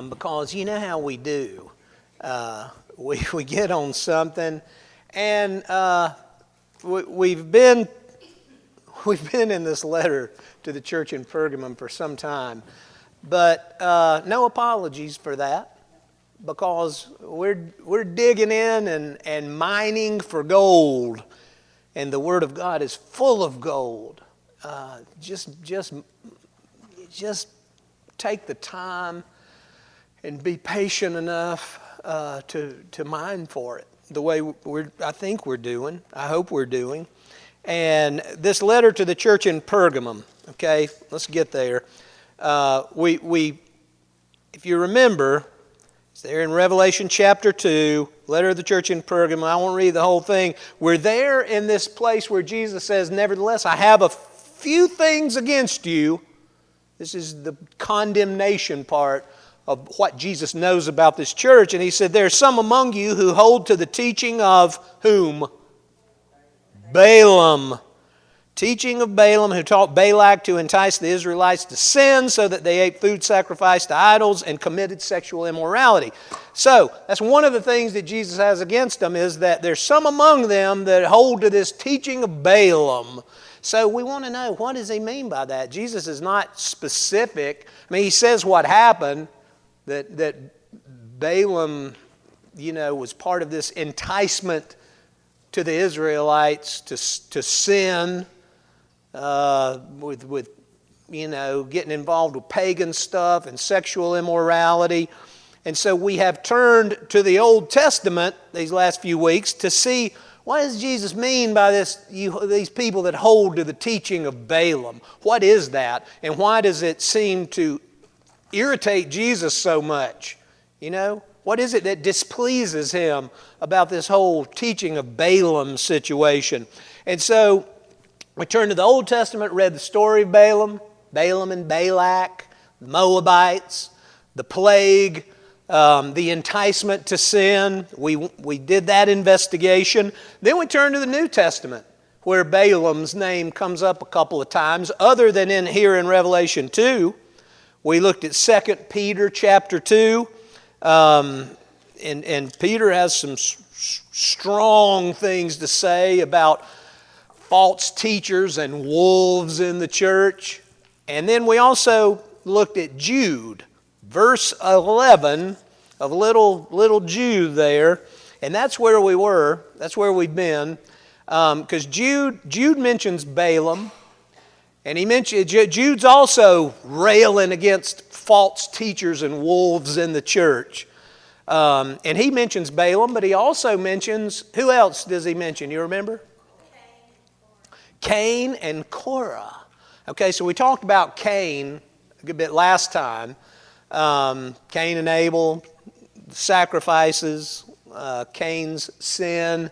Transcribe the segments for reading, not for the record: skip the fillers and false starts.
because you know how we do. We get on something, and we've been in this letter to the church in Pergamum for some time, but no apologies for that, because we're digging in and mining for gold, and the Word of God is full of gold. Just take the time and be patient enough to mine for it the way I think we're doing. I hope we're doing. And this letter to the church in Pergamum. Okay, let's get there. If you remember, it's there in Revelation chapter 2, letter of the church in Pergamum. I won't read the whole thing. We're there in this place where Jesus says, "Nevertheless, I have a few things against you." This is the condemnation part of what Jesus knows about this church. And he said, "There are some among you who hold to the teaching of" whom? Balaam. Teaching of Balaam, who taught Balak to entice the Israelites to sin so that they ate food sacrificed to idols and committed sexual immorality. So, that's one of the things that Jesus has against them, is that there's some among them that hold to this teaching of Balaam. So we want to know, what does he mean by that? Jesus is not specific. I mean, he says what happened, that Balaam, was part of this enticement to the Israelites to sin, with getting involved with pagan stuff and sexual immorality. And so we have turned to the Old Testament these last few weeks to see, what does Jesus mean by these people that hold to the teaching of Balaam? What is that? And why does it seem to irritate Jesus so much? What is it that displeases him about this whole teaching of Balaam situation? And so we turned to the Old Testament, read the story of Balaam and Balak, the Moabites, the plague, the enticement to sin. We did that investigation. Then we turned to the New Testament, where Balaam's name comes up a couple of times, other than here in Revelation 2. We looked at 2 Peter chapter 2, and Peter has some strong things to say about false teachers and wolves in the church. And then we also looked at Jude, verse 11 of little Jude there, and that's where we were. That's where we've been, because Jude mentions Balaam, and Jude's also railing against false teachers and wolves in the church, and he mentions Balaam, but he also mentions, who else does he mention? You remember? Cain and Korah. Okay, so we talked about Cain a good bit last time. Cain and Abel, sacrifices, Cain's sin.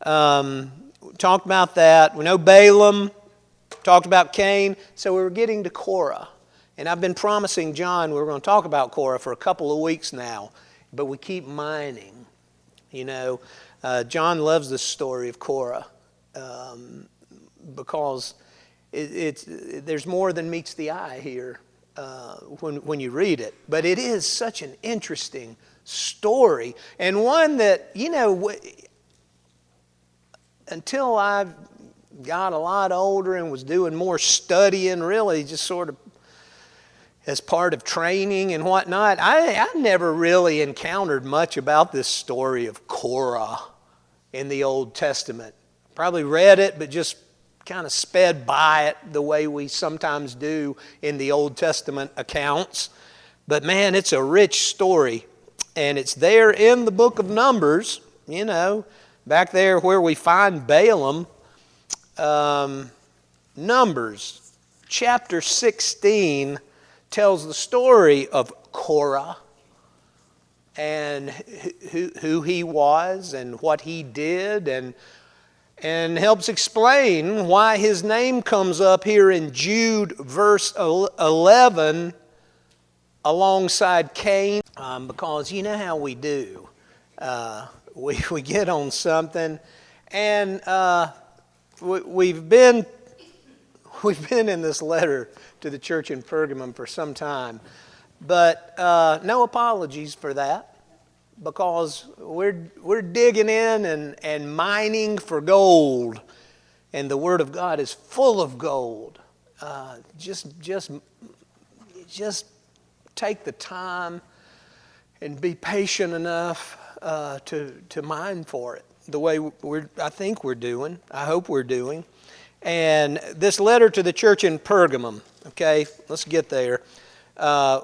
Talked about that. We know Balaam, talked about Cain. So we were getting to Korah. And I've been promising John we're going to talk about Korah for a couple of weeks now. But we keep mining. John loves the story of Korah, because there's more than meets the eye here when you read it. But it is such an interesting story, and one that, until I got a lot older and was doing more studying, really just sort of as part of training and whatnot, I never really encountered much about this story of Korah in the Old Testament. Probably read it, but just kind of sped by it the way we sometimes do in the Old Testament accounts. But man, it's a rich story. And it's there in the book of Numbers, back there where we find Balaam. Numbers chapter 16 tells the story of Korah and who he was and what he did, and helps explain why his name comes up here in Jude verse 11 alongside Cain, because you know how we do. We get on something, and we've been in this letter to the church in Pergamum for some time, But no apologies for that, because we're digging in and mining for gold, and the Word of God is full of gold. Just take the time and be patient enough to mine for it, the way I think we're doing. I hope we're doing. And this letter to the church in Pergamum. Okay, let's get there. If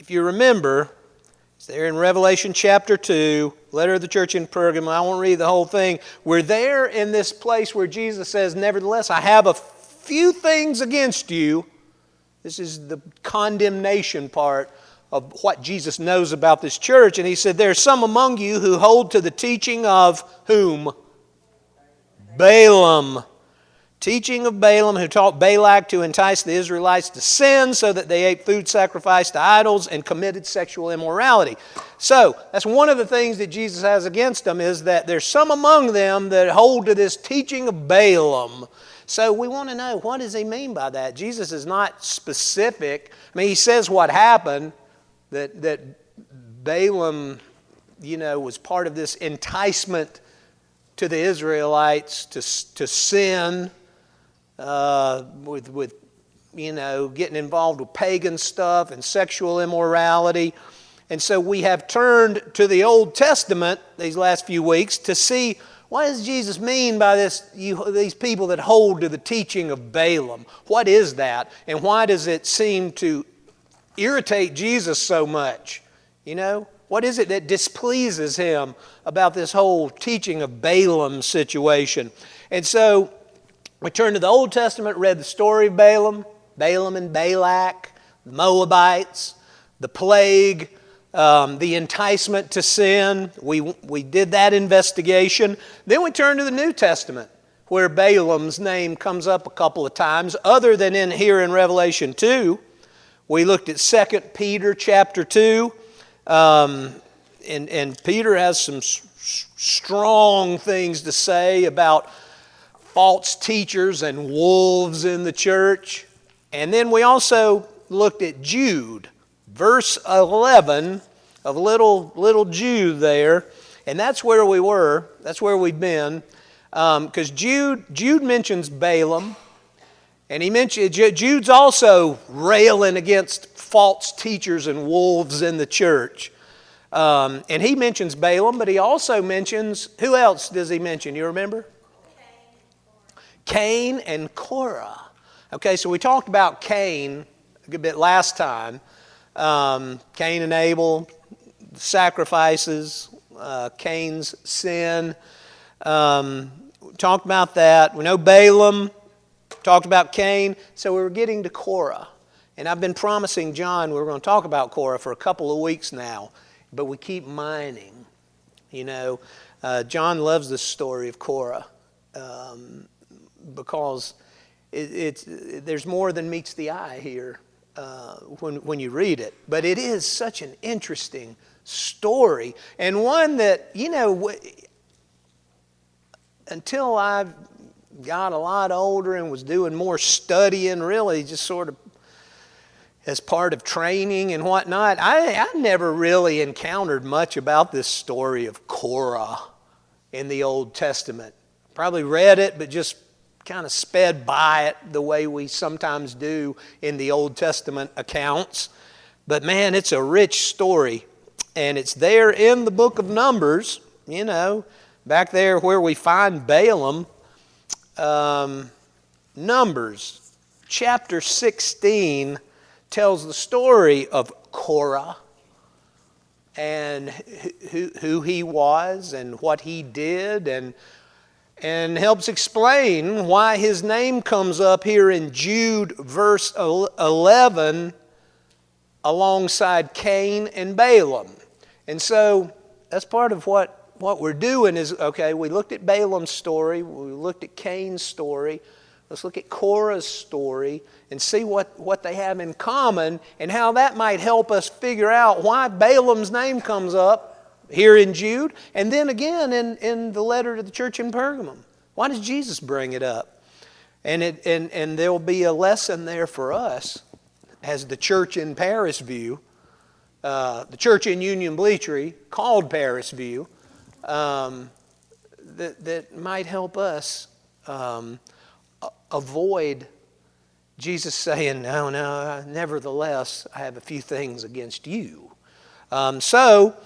you remember, it's there in Revelation chapter 2, letter of the church in Pergamum. I won't read the whole thing. We're there in this place where Jesus says, nevertheless, I have a few things against you. This is the condemnation part of what Jesus knows about this church. And he said, there are some among you who hold to the teaching of whom? Balaam. Teaching of Balaam, who taught Balak to entice the Israelites to sin so that they ate food sacrificed to idols and committed sexual immorality. So, that's one of the things that Jesus has against them, is that there's some among them that hold to this teaching of Balaam. So we want to know, what does he mean by that? Jesus is not specific. I mean, he says what happened, that Balaam, was part of this enticement to the Israelites to sin, with getting involved with pagan stuff and sexual immorality. And so we have turned to the Old Testament these last few weeks to see, what does Jesus mean by these people that hold to the teaching of Balaam? What is that? And why does it seem to irritate Jesus so much? What is it that displeases him about this whole teaching of Balaam situation? And so we turned to the Old Testament, read the story of Balaam and Balak, the Moabites, the plague, the enticement to sin. We did that investigation. Then we turned to the New Testament, where Balaam's name comes up a couple of times, other than in here in Revelation 2. We looked at 2 Peter chapter 2, and Peter has some strong things to say about false teachers and wolves in the church. And then we also looked at Jude, verse 11 of little Jude there, and that's where we were. That's where we've been, because Jude mentions Balaam, and Jude's also railing against false teachers and wolves in the church, and he mentions Balaam, but he also mentions, who else does he mention? You remember? Cain and Korah. Okay, so we talked about Cain a good bit last time. Cain and Abel, sacrifices, Cain's sin. Talked about that. We know Balaam, talked about Cain. So we were getting to Korah. And I've been promising John we were going to talk about Korah for a couple of weeks now. But we keep mining. John loves the story of Korah. Because there's more than meets the eye here when you read it. But it is such an interesting story, and one that, until I got a lot older and was doing more studying, really just sort of as part of training and whatnot, I never really encountered much about this story of Korah in the Old Testament. Probably read it, but just kind of sped by it the way we sometimes do in the Old Testament accounts. But man, it's a rich story. And it's there in the book of Numbers, back there where we find Balaam. Numbers chapter 16 tells the story of Korah and who he was and what he did, and helps explain why his name comes up here in Jude verse 11 alongside Cain and Balaam. And so that's part of what we're doing is, okay, we looked at Balaam's story, we looked at Cain's story, let's look at Korah's story and see what they have in common and how that might help us figure out why Balaam's name comes up here in Jude, and then again in the letter to the church in Pergamum. Why does Jesus bring it up? And there will be a lesson there for us as the church in Parisview, the church in Union Bleachery, called Parisview, that might help us avoid Jesus saying, no, nevertheless, I have a few things against you. So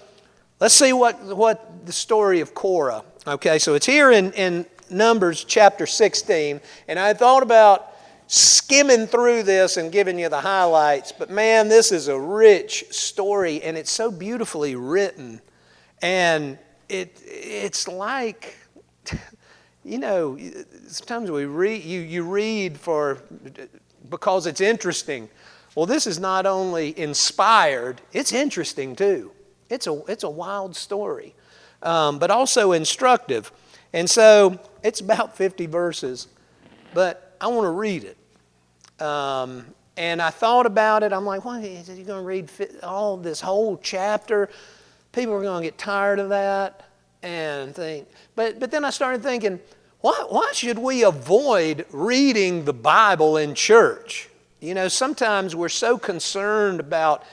let's see what the story of Korah. Okay, so it's here in Numbers chapter 16, and I thought about skimming through this and giving you the highlights, but man, this is a rich story, and it's so beautifully written, and it's like, sometimes we read, you read because it's interesting. Well, this is not only inspired, it's interesting too. It's a wild story, but also instructive. And so it's about 50 verses, but I want to read it. And I thought about it. I'm like, what, is he going to read all this whole chapter? People are going to get tired of that and think. But then I started thinking, why should we avoid reading the Bible in church? Sometimes we're so concerned about,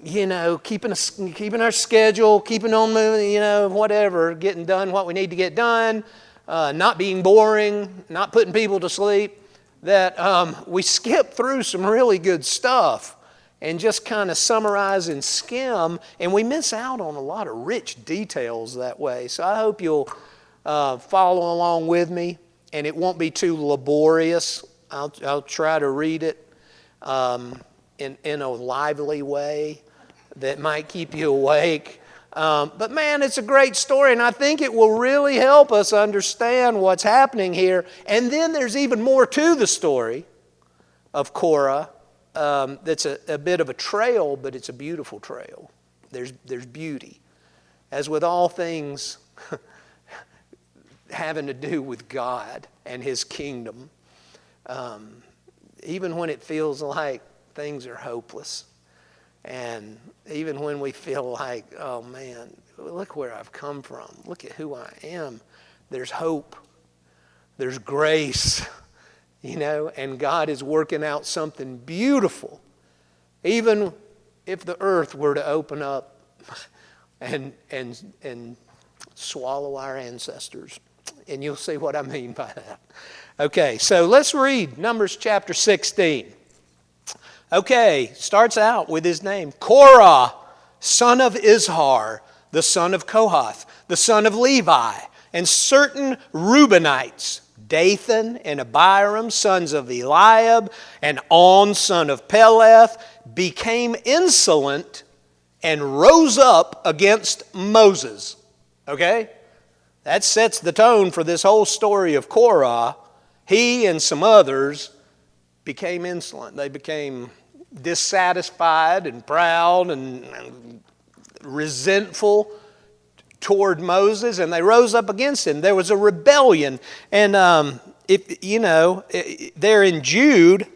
keeping our schedule, keeping on moving, whatever, getting done what we need to get done, not being boring, not putting people to sleep, that we skip through some really good stuff and just kind of summarize and skim, and we miss out on a lot of rich details that way. So I hope you'll follow along with me, and it won't be too laborious. I'll try to read it in a lively way that might keep you awake. But man, it's a great story, and I think it will really help us understand what's happening here. And then there's even more to the story of Korah. That's a bit of a trail, but it's a beautiful trail. There's beauty. As with all things having to do with God and His kingdom, even when it feels like things are hopeless, and even when we feel like, oh man, look where I've come from, look at who I am, there's hope, there's grace, and God is working out something beautiful. Even if the earth were to open up and swallow our ancestors. And you'll see what I mean by that. Okay, so let's read Numbers chapter 16. Okay, starts out with his name. Korah, son of Izhar, the son of Kohath, the son of Levi, and certain Reubenites, Dathan and Abiram, sons of Eliab, and On, son of Peleth, became insolent and rose up against Moses. Okay? That sets the tone for this whole story of Korah. He and some others became insolent. They became dissatisfied and proud and resentful toward Moses, and they rose up against him. There was a rebellion. And there in Jude,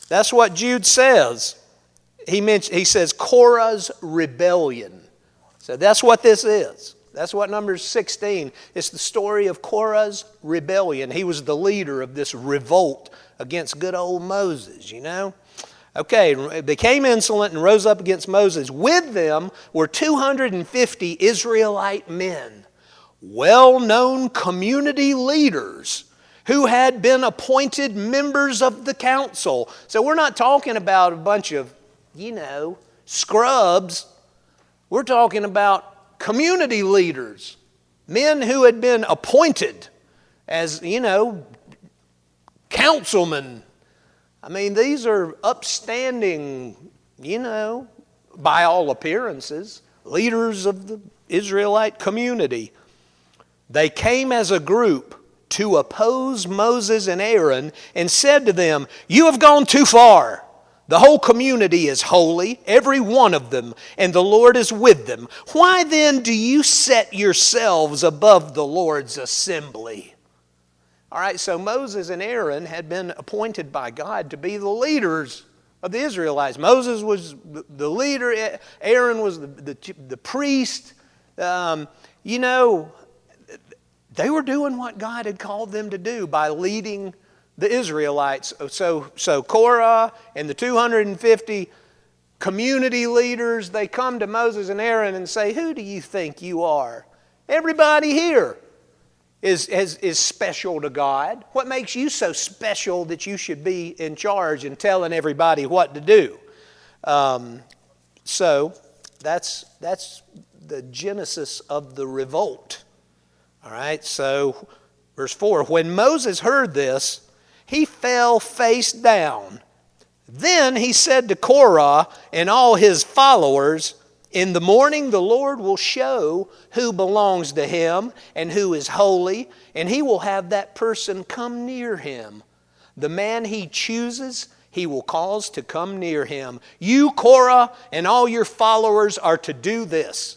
that's what Jude says. He says Korah's rebellion. So that's what this is. That's what Numbers 16. It's the story of Korah's rebellion. He was the leader of this revolt against good old Moses, Okay, became insolent and rose up against Moses. With them were 250 Israelite men, well-known community leaders who had been appointed members of the council. So we're not talking about a bunch of, scrubs. We're talking about community leaders, men who had been appointed as, councilmen. I mean, these are upstanding, by all appearances, leaders of the Israelite community. They came as a group to oppose Moses and Aaron and said to them, "You have gone too far. The whole community is holy, every one of them, and the Lord is with them. Why then do you set yourselves above the Lord's assembly?" All right, so Moses and Aaron had been appointed by God to be the leaders of the Israelites. Moses was the leader. Aaron was the priest. They were doing what God had called them to do by leading the Israelites. So Korah and the 250 community leaders, they come to Moses and Aaron and say, who do you think you are? Everybody here is special to God. What makes you so special that you should be in charge and telling everybody what to do? So that's the genesis of the revolt. All right, so verse 4, when Moses heard this, he fell face down. Then he said to Korah and all his followers, in the morning the Lord will show who belongs to him and who is holy, and he will have that person come near him. The man he chooses, he will cause to come near him. You, Korah, and all your followers are to do this.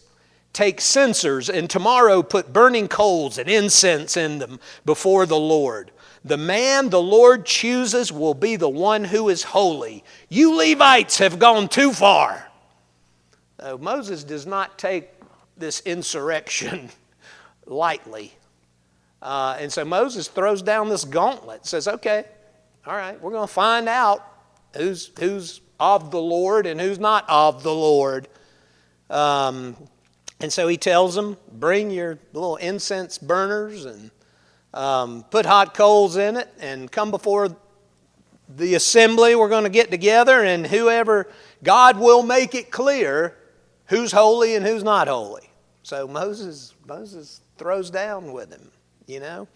Take censers, and tomorrow put burning coals and incense in them before the Lord. The man the Lord chooses will be the one who is holy. You Levites have gone too far. Moses does not take this insurrection lightly. And so Moses throws down this gauntlet, says, okay, all right, we're going to find out who's of the Lord and who's not of the Lord. And so he tells them, bring your little incense burners and put hot coals in it and come before the assembly. We're going to get together, and whoever, God will make it clear who's holy and who's not holy. So Moses throws down with him, you know.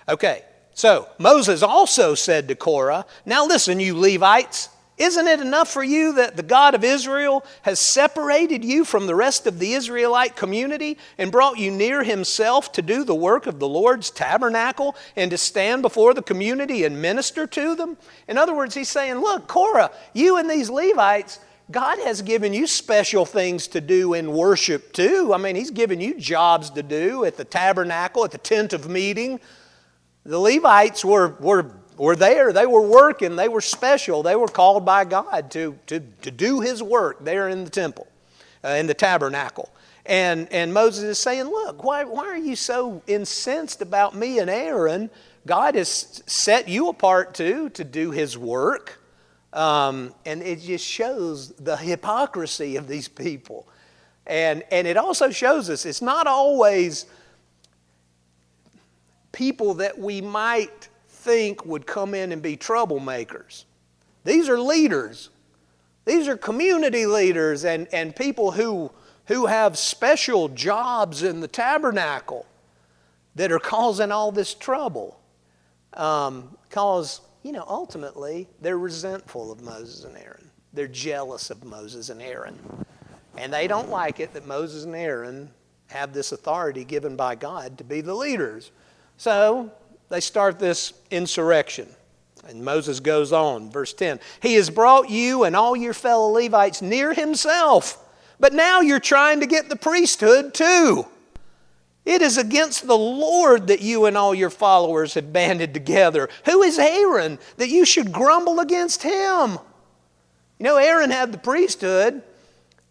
Okay, so Moses also said to Korah, now listen, you Levites, isn't it enough for you that the God of Israel has separated you from the rest of the Israelite community and brought you near himself to do the work of the Lord's tabernacle and to stand before the community and minister to them? In other words, he's saying, look, Korah, you and these Levites, God has given you special things to do in worship too. I mean, he's given you jobs to do at the tabernacle, at the tent of meeting. The Levites were there. They were working. They were special. They were called by God to do his work there in the temple, in the tabernacle. And Moses is saying, look, why are you so incensed about me and Aaron? God has set you apart too to do his work. And it just shows the hypocrisy of these people. And it also shows us it's not always people that we might think would come in and be troublemakers. These are leaders. These are community leaders and people who have special jobs in the tabernacle that are causing all this trouble. Because, ultimately, they're resentful of Moses and Aaron. They're jealous of Moses and Aaron. And they don't like it that Moses and Aaron have this authority given by God to be the leaders. So they start this insurrection. And Moses goes on, verse 10. He has brought you and all your fellow Levites near himself, but now you're trying to get the priesthood too. It is against the Lord that you and all your followers have banded together. Who is Aaron that you should grumble against him? Aaron had the priesthood,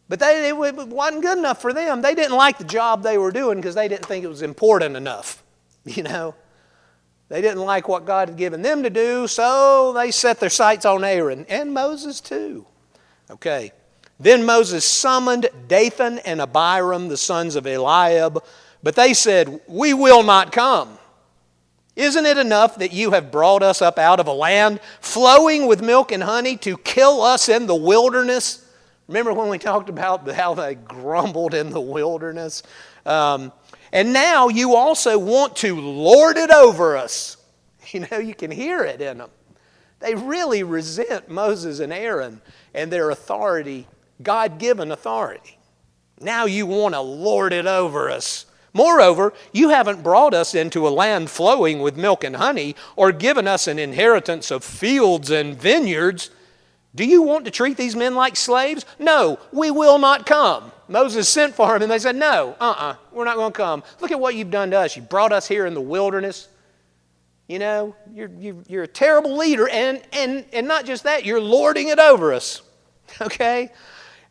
but it wasn't good enough for them. They didn't like the job they were doing because they didn't think it was important enough. They didn't like what God had given them to do, so they set their sights on Aaron and Moses too. Okay. Then Moses summoned Dathan and Abiram, the sons of Eliab, but they said, we will not come. Isn't it enough that you have brought us up out of a land flowing with milk and honey to kill us in the wilderness? Remember when we talked about how they grumbled in the wilderness? And now you also want to lord it over us. You can hear it in them. They really resent Moses and Aaron and their authority, God-given authority. Now you want to lord it over us. Moreover, you haven't brought us into a land flowing with milk and honey or given us an inheritance of fields and vineyards. Do you want to treat these men like slaves? No, we will not come. Moses sent for him and they said, no, we're not going to come. Look at what you've done to us. You brought us here in the wilderness. You're a terrible leader, and not just that, you're lording it over us. Okay?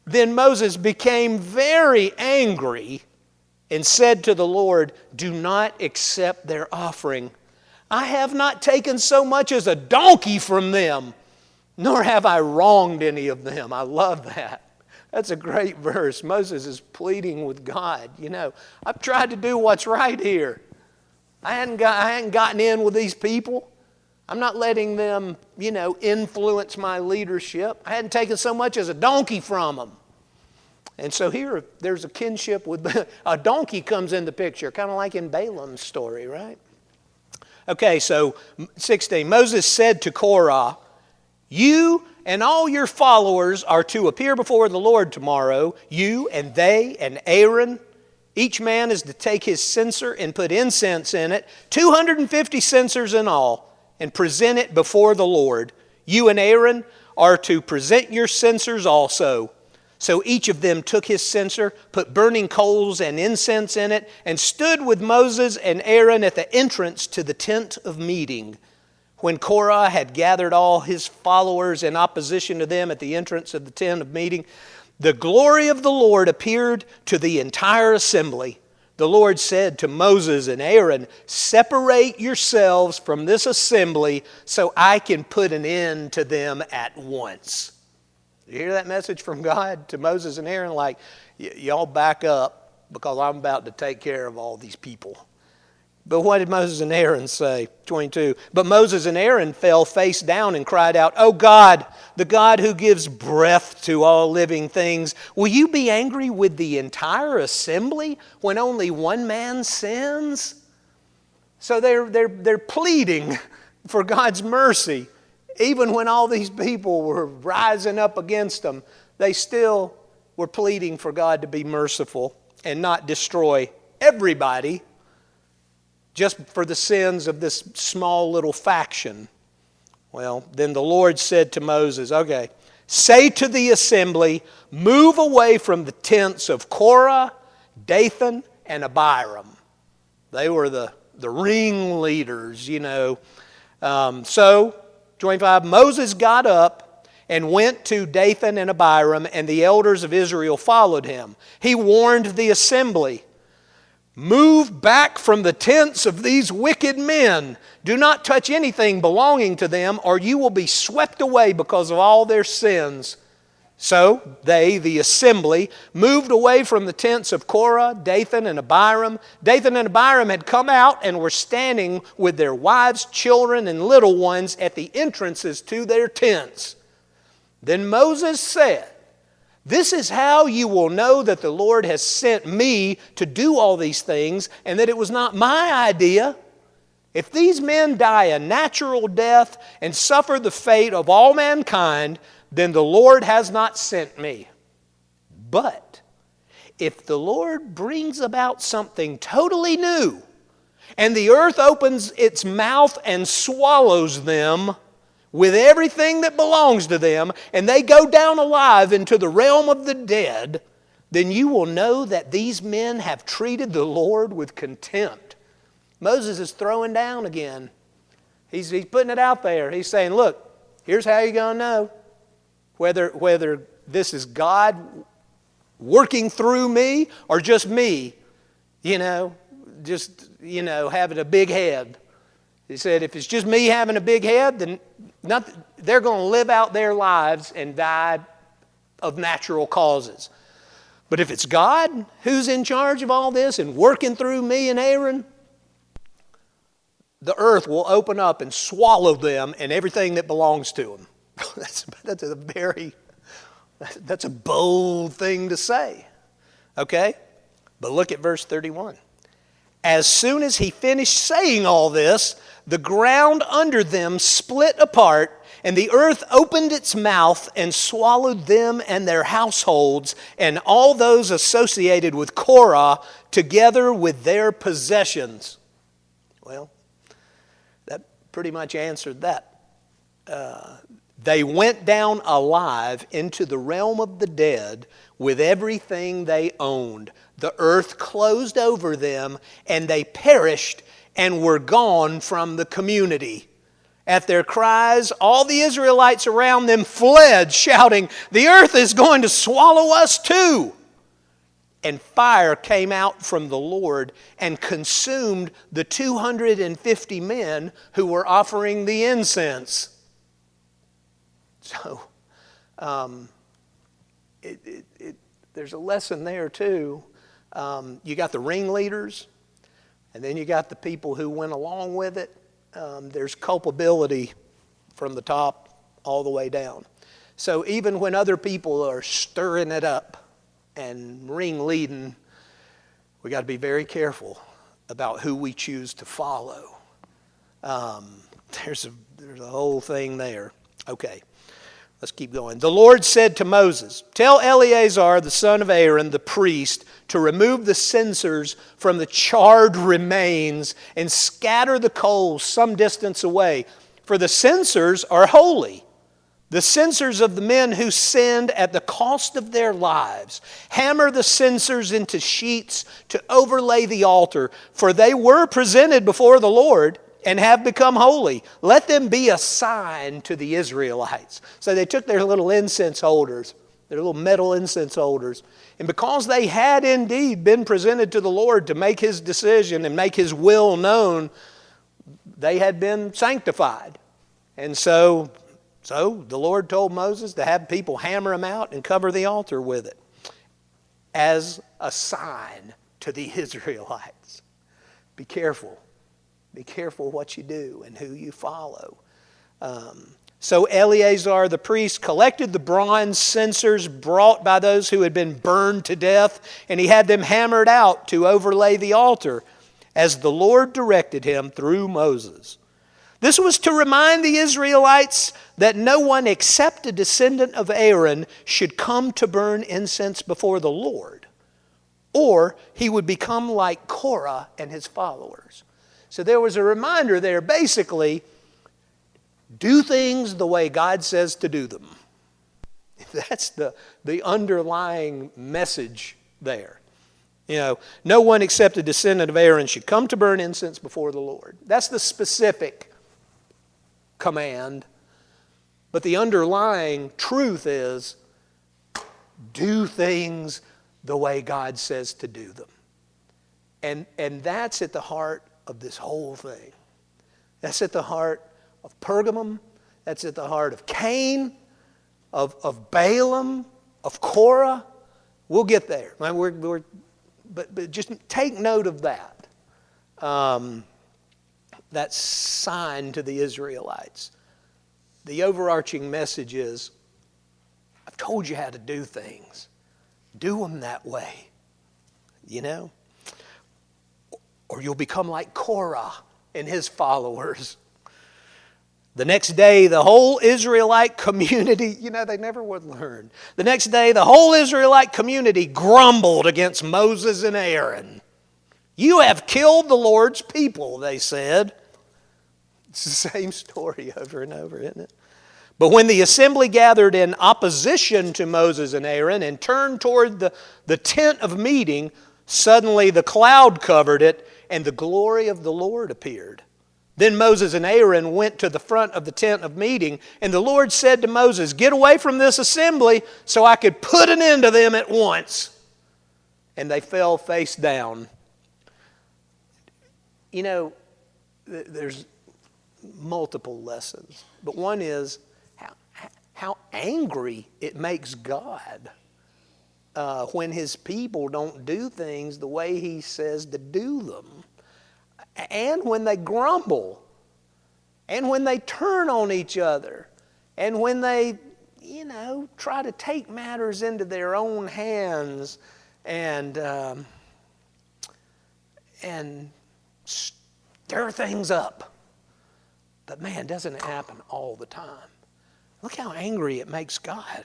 Then Moses became very angry and said to the Lord, do not accept their offering. I have not taken so much as a donkey from them, nor have I wronged any of them. I love that. That's a great verse. Moses is pleading with God. I've tried to do what's right here. I hadn't gotten in with these people. I'm not letting them, influence my leadership. I hadn't taken so much as a donkey from them. And so here, there's a kinship with, a donkey comes in the picture, kind of like in Balaam's story, right? Okay, so 16, Moses said to Korah, you and all your followers are to appear before the Lord tomorrow, you and they and Aaron. Each man is to take his censer and put incense in it, 250 censers in all, and present it before the Lord. You and Aaron are to present your censers also. So each of them took his censer, put burning coals and incense in it, and stood with Moses and Aaron at the entrance to the tent of meeting. When Korah had gathered all his followers in opposition to them at the entrance of the tent of meeting, the glory of the Lord appeared to the entire assembly. The Lord said to Moses and Aaron, separate yourselves from this assembly so I can put an end to them at once. You hear that message from God to Moses and Aaron? Like, y'all back up because I'm about to take care of all these people. But what did Moses and Aaron say? 22. But Moses and Aaron fell face down and cried out, "O God, the God who gives breath to all living things, will you be angry with the entire assembly when only one man sins?" So they're pleading for God's mercy. Even when all these people were rising up against them, they still were pleading for God to be merciful and not destroy everybody just for the sins of this small little faction. Well, then the Lord said to Moses, okay, say to the assembly, move away from the tents of Korah, Dathan, and Abiram. They were the ringleaders, So, 25, Moses got up and went to Dathan and Abiram, and the elders of Israel followed him. He warned the assembly, move back from the tents of these wicked men. Do not touch anything belonging to them, or you will be swept away because of all their sins. So they, the assembly, moved away from the tents of Korah, Dathan, and Abiram. Dathan and Abiram had come out and were standing with their wives, children, and little ones at the entrances to their tents. Then Moses said, this is how you will know that the Lord has sent me to do all these things, and that it was not my idea. If these men die a natural death and suffer the fate of all mankind, then the Lord has not sent me. But if the Lord brings about something totally new, and the earth opens its mouth and swallows them with everything that belongs to them, and they go down alive into the realm of the dead, then you will know that these men have treated the Lord with contempt. Moses is throwing down again. He's putting it out there. He's saying, look, here's how you're going to know whether this is God working through me or just me, having a big head. He said, if it's just me having a big head, then they're going to live out their lives and die of natural causes. But if it's God who's in charge of all this and working through me and Aaron, the earth will open up and swallow them and everything that belongs to them. That's a bold thing to say. Okay? But look at verse 31. As soon as he finished saying all this, the ground under them split apart, and the earth opened its mouth and swallowed them and their households and all those associated with Korah together with their possessions. Well, that pretty much answered that. They went down alive into the realm of the dead with everything they owned. The earth closed over them, and they perished and were gone from the community. At their cries, all the Israelites around them fled, shouting, the earth is going to swallow us too. and fire came out from the Lord and consumed the 250 men who were offering the incense. So, there's a lesson there too. You got the ringleaders, and then you got the people who went along with it. There's culpability from the top all the way down. So even when other people are stirring it up and ringleading, we got to be very careful about who we choose to follow. There's a whole thing there. Okay. Let's keep going. The Lord said to Moses, "Tell Eleazar, the son of Aaron, the priest, to remove the censers from the charred remains and scatter the coals some distance away, for the censers are holy. The censers of the men who sinned at the cost of their lives. Hammer the censers into sheets to overlay the altar, for they were presented before the Lord and have become holy. Let them be a sign to the Israelites." So they took their little incense holders, their little metal incense holders, and because they had indeed been presented to the Lord to make His decision and make His will known, they had been sanctified. And so the Lord told Moses to have people hammer them out and cover the altar with it as a sign to the Israelites. Be careful. Be careful what you do and who you follow. So Eleazar the priest collected the bronze censers brought by those who had been burned to death, and he had them hammered out to overlay the altar, as the Lord directed him through Moses. This was to remind the Israelites that no one except a descendant of Aaron should come to burn incense before the Lord, or he would become like Korah and his followers. So there was a reminder there, basically, do things the way God says to do them. That's the underlying message there. You know, no one except a descendant of Aaron should come to burn incense before the Lord. That's the specific command. But the underlying truth is, do things the way God says to do them. And that's at the heart of this whole thing. That's at the heart of Pergamum. That's at the heart of Cain, of Balaam, of Korah. We'll get there. But just take note of that. That sign to the Israelites. The overarching message is, I've told you how to do things. Do them that way. You know? Or you'll become like Korah and his followers. The next day, the whole Israelite community, they never would learn. The next day, the whole Israelite community grumbled against Moses and Aaron. "You have killed the Lord's people," they said. It's the same story over and over, isn't it? But when the assembly gathered in opposition to Moses and Aaron and turned toward the tent of meeting, suddenly the cloud covered it, and the glory of the Lord appeared. Then Moses and Aaron went to the front of the tent of meeting, and the Lord said to Moses, "Get away from this assembly so I could put an end to them at once." And they fell face down. There's multiple lessons, but one is how angry it makes God when His people don't do things the way He says to do them. And when they grumble, and when they turn on each other, and when they, try to take matters into their own hands and stir things up. But man, doesn't it happen all the time? Look how angry it makes God.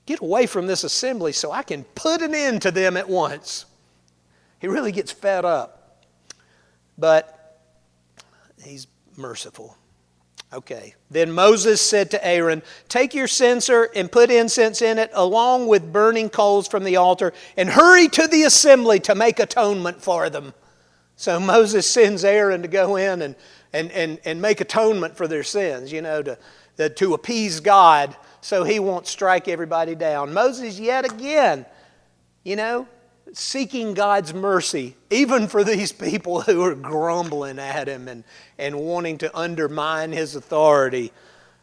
Get away from this assembly so I can put an end to them at once. He really gets fed up. But He's merciful. Okay. Then Moses said to Aaron, "Take your censer and put incense in it along with burning coals from the altar and hurry to the assembly to make atonement for them." So Moses sends Aaron to go in and make atonement for their sins, to appease God so He won't strike everybody down. Moses yet again, seeking God's mercy, even for these people who are grumbling at him and wanting to undermine his authority.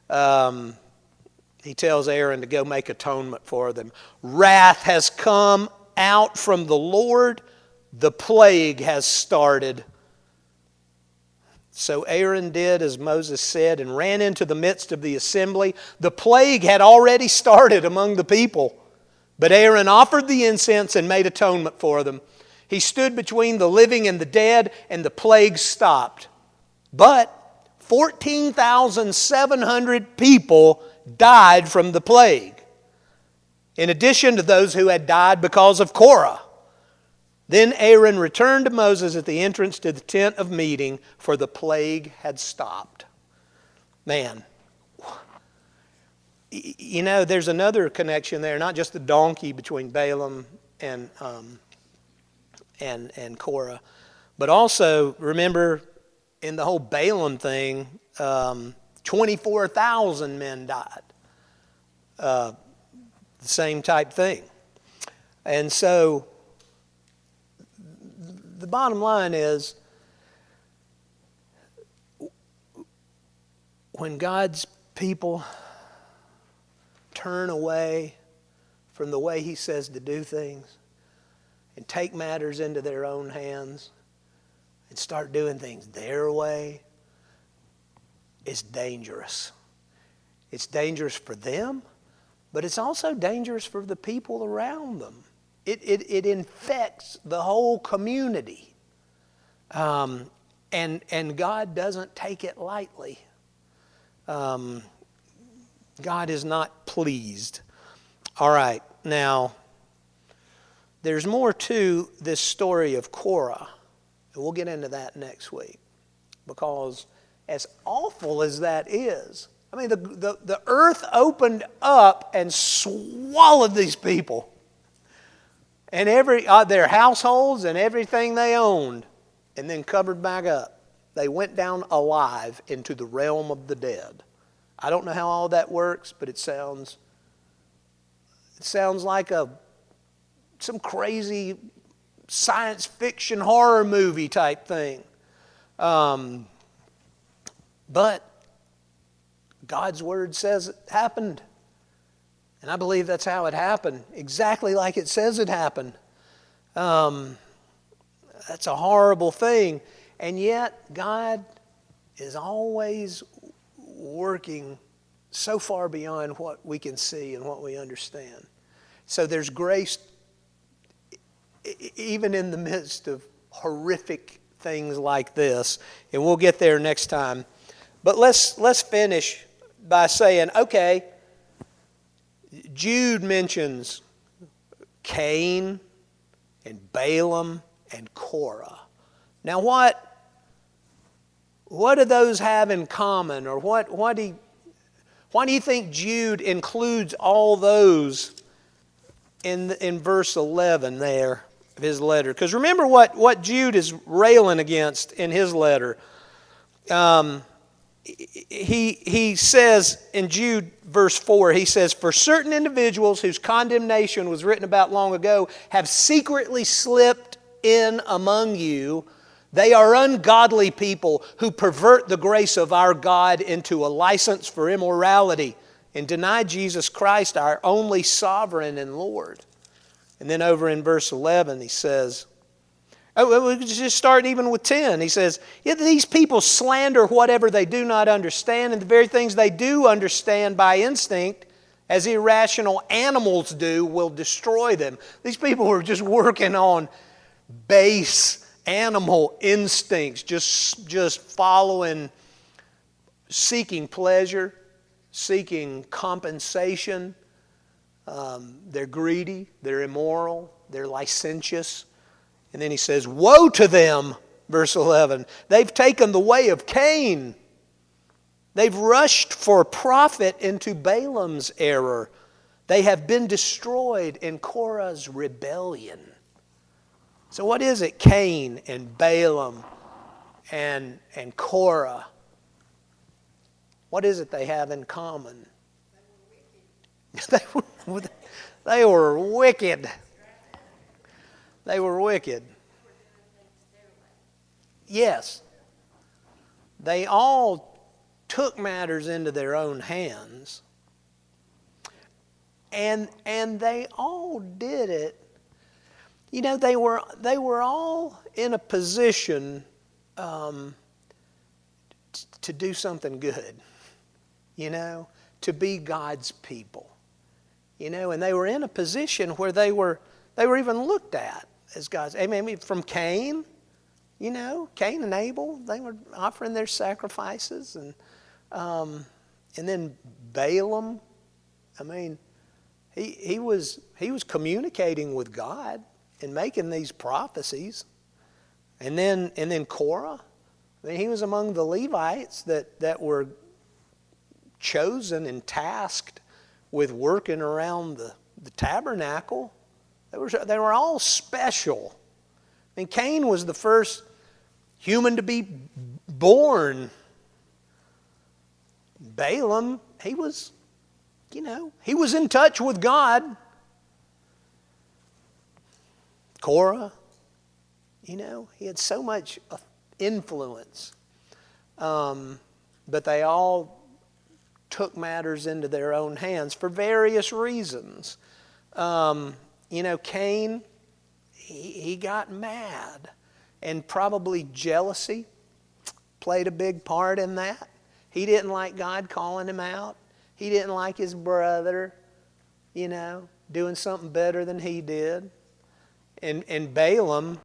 He tells Aaron to go make atonement for them. Wrath has come out from the Lord. The plague has started. So Aaron did as Moses said and ran into the midst of the assembly. The plague had already started among the people. But Aaron offered the incense and made atonement for them. He stood between the living and the dead, and the plague stopped. But 14,700 people died from the plague, in addition to those who had died because of Korah. Then Aaron returned to Moses at the entrance to the tent of meeting, for the plague had stopped. Man, you know, there's another connection there, not just the donkey between Balaam and Korah, but also, remember, in the whole Balaam thing, 24,000 men died. The same type thing. And so, the bottom line is, when God's people turn away from the way He says to do things and take matters into their own hands and start doing things their way, it's dangerous. It's dangerous for them, but it's also dangerous for the people around them. It infects the whole community. And God doesn't take it lightly. God is not pleased. All right, now, there's more to this story of Korah, and we'll get into that next week. Because as awful as that is, I mean, the earth opened up and swallowed these people. And their households and everything they owned, and then covered back up. They went down alive into the realm of the dead. I don't know how all that works, but it sounds like some crazy science fiction horror movie type thing. But God's Word says it happened. And I believe that's how it happened, exactly like it says it happened. That's a horrible thing. And yet, God is always working so far beyond what we can see and what we understand. So there's grace even in the midst of horrific things like this. And we'll get there next time. But let's finish by saying, okay, Jude mentions Cain and Balaam and Korah. Now what do those have in common? Or why do you think Jude includes all those in verse 11 there of his letter? Because remember what Jude is railing against in his letter. He says in Jude verse 4, he says, "For certain individuals whose condemnation was written about long ago have secretly slipped in among you. They are ungodly people who pervert the grace of our God into a license for immorality and deny Jesus Christ, our only sovereign and Lord." And then over in verse 11 he says, we could just start even with 10. He says, "Yet these people slander whatever they do not understand, and the very things they do understand by instinct, as irrational animals do, will destroy them." These people are just working on base animal instincts, just following, seeking pleasure, seeking compensation. They're greedy, they're immoral, they're licentious. And then he says, "Woe to them," verse 11. "They've taken the way of Cain. They've rushed for profit into Balaam's error. They have been destroyed in Korah's rebellion." So what is it, Cain and Balaam and Korah? What is it they have in common? They were wicked. They were wicked. Yes. They all took matters into their own hands. And they all did it. You know, they were all in a position to do something good. You know, to be God's people. You know, and they were in a position where they were even looked at as God's. I mean, from Cain, you know, Cain and Abel, they were offering their sacrifices, and then Balaam. I mean, he was communicating with God and making these prophecies, and then Korah. I mean, he was among the Levites that were chosen and tasked with working around the tabernacle. They were all special. I mean, Cain was the first human to be born. Balaam, he was in touch with God. Korah, you know, he had so much influence. But they all took matters into their own hands for various reasons. You know, Cain, he got mad, and probably jealousy played a big part in that. He didn't like God calling him out. He didn't like his brother, you know, doing something better than he did. And Balaam,